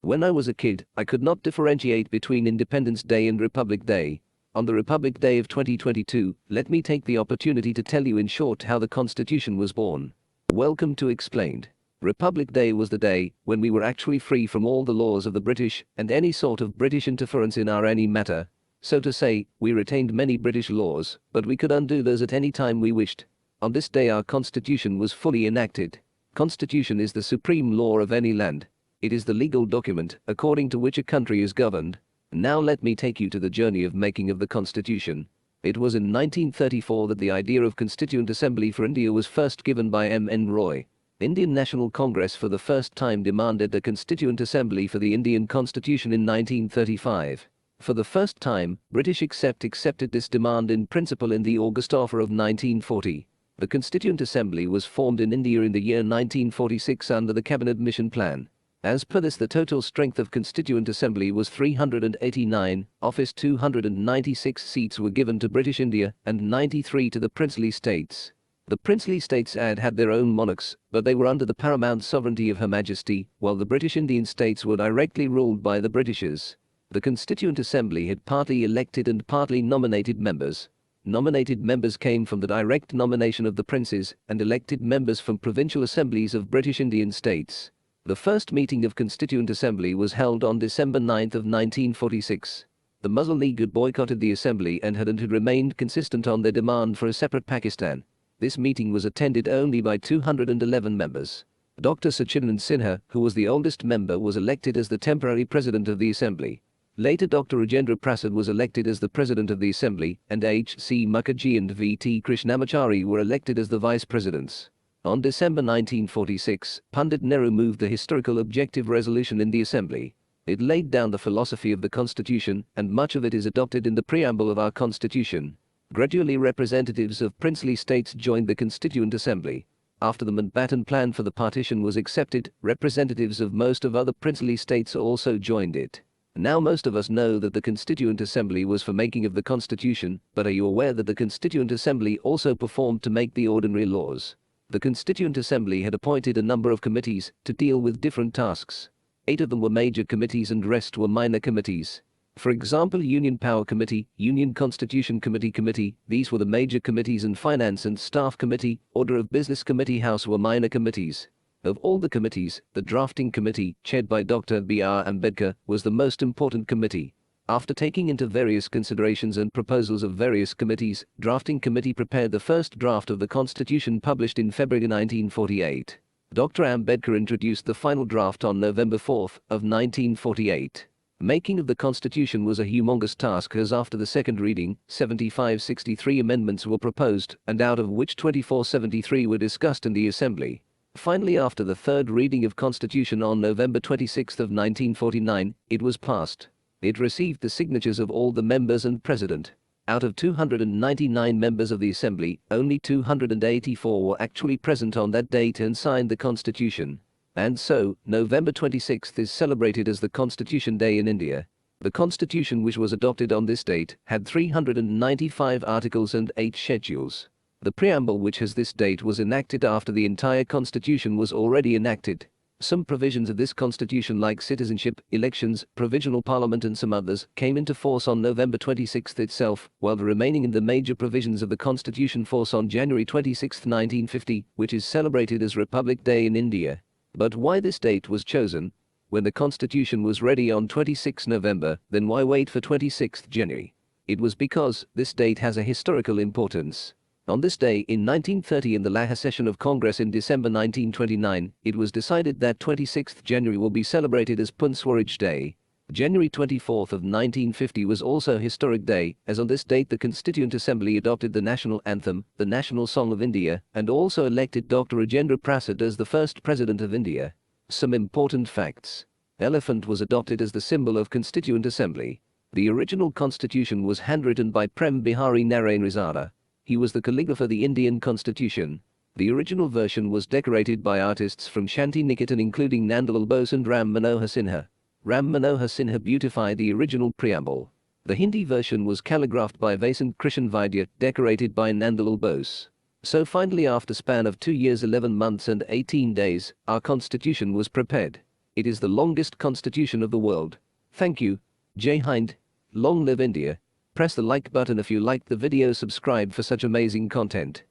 When I was a kid, I could not differentiate between Independence Day and Republic Day. On the Republic Day of 2022, let me take the opportunity to tell you in short how the Constitution was born. Welcome to Explained. Republic Day was the day when we were actually free from all the laws of the British and any sort of British interference in our any matter. So to say, we retained many British laws, but we could undo those at any time we wished. On this day our Constitution was fully enacted. Constitution is the supreme law of any land. It is the legal document according to which a country is governed. Now let me take you to the journey of making of the Constitution. It was in 1934 that the idea of Constituent Assembly for India was first given by M.N. Roy. Indian National Congress for the first time demanded a Constituent Assembly for the Indian Constitution in 1935. For the first time, British accepted this demand in principle in the August offer of 1940. The Constituent Assembly was formed in India in the year 1946 under the Cabinet Mission Plan. As per this, the total strength of Constituent Assembly was 389, of which 296 seats were given to British India and 93 to the princely states. The princely states had their own monarchs, but they were under the paramount sovereignty of Her Majesty, while the British Indian states were directly ruled by the Britishers. The Constituent Assembly had partly elected and partly nominated members. Nominated members came from the direct nomination of the princes, and elected members from provincial assemblies of British Indian states. The first meeting of Constituent Assembly was held on December 9 of 1946. The Muslim League had boycotted the assembly and had remained consistent on their demand for a separate Pakistan. This meeting was attended only by 211 members. Dr. Sachinand Sinha, who was the oldest member, was elected as the temporary president of the assembly. Later Dr. Rajendra Prasad was elected as the president of the assembly, and H.C. Mukherjee and V.T. Krishnamachari were elected as the vice presidents. On December 1946, Pandit Nehru moved the historical objective resolution in the assembly. It laid down the philosophy of the constitution, and much of it is adopted in the preamble of our constitution. Gradually representatives of princely states joined the Constituent Assembly. After the Mountbatten Plan for the partition was accepted, representatives of most of other princely states also joined it. Now most of us know that the Constituent Assembly was for making of the Constitution, but are you aware that the Constituent Assembly also performed to make the ordinary laws? The Constituent Assembly had appointed a number of committees to deal with different tasks. 8 of them were major committees and rest were minor committees. For example, Union Power Committee, Union Constitution Committee, these were the major committees, and Finance and Staff Committee, Order of Business Committee, House were minor committees. Of all the committees, the Drafting Committee, chaired by Dr. B.R. Ambedkar, was the most important committee. After taking into various considerations and proposals of various committees, Drafting Committee prepared the first draft of the Constitution published in February 1948. Dr. Ambedkar introduced the final draft on November 4 of 1948. Making of the Constitution was a humongous task, as after the second reading, 7563 amendments were proposed, and out of which 2473 were discussed in the Assembly. Finally, after the third reading of Constitution on November 26 of 1949, it was passed. It received the signatures of all the members and President. Out of 299 members of the Assembly, only 284 were actually present on that date and signed the Constitution. And so, November 26 is celebrated as the Constitution Day in India. The Constitution, which was adopted on this date, had 395 articles and 8 schedules. The preamble, which has this date, was enacted after the entire Constitution was already enacted. Some provisions of this Constitution, like citizenship, elections, provisional parliament and some others, came into force on November 26 itself, while the remaining in the major provisions of the Constitution force on January 26, 1950, which is celebrated as Republic Day in India. But why this date was chosen? When the Constitution was ready on 26 November, then why wait for 26 January? It was because this date has a historical importance. On this day in 1930, in the Lahore session of Congress in December 1929, it was decided that 26 January will be celebrated as Swaraj Day. January 24 of 1950 was also a historic day, as on this date the Constituent Assembly adopted the national anthem, the national song of India, and also elected Dr. Rajendra Prasad as the first President of India. Some important facts. Elephant was adopted as the symbol of Constituent Assembly. The original Constitution was handwritten by Prem Bihari Narain Razada. He was the calligrapher of the Indian Constitution. The original version was decorated by artists from Shanti Niketan, including Nandalal Bose and Ram Manohar Sinha. Ram Manohar Sinha beautified the original preamble. The Hindi version was calligraphed by Vasant Krishan Vaidya, decorated by Nandalal Bose. So finally, after a span of 2 years, 11 months and 18 days, our Constitution was prepared. It is the longest constitution of the world. Thank you. Jai Hind. Long live India. Press the like button if you liked the video, subscribe for such amazing content.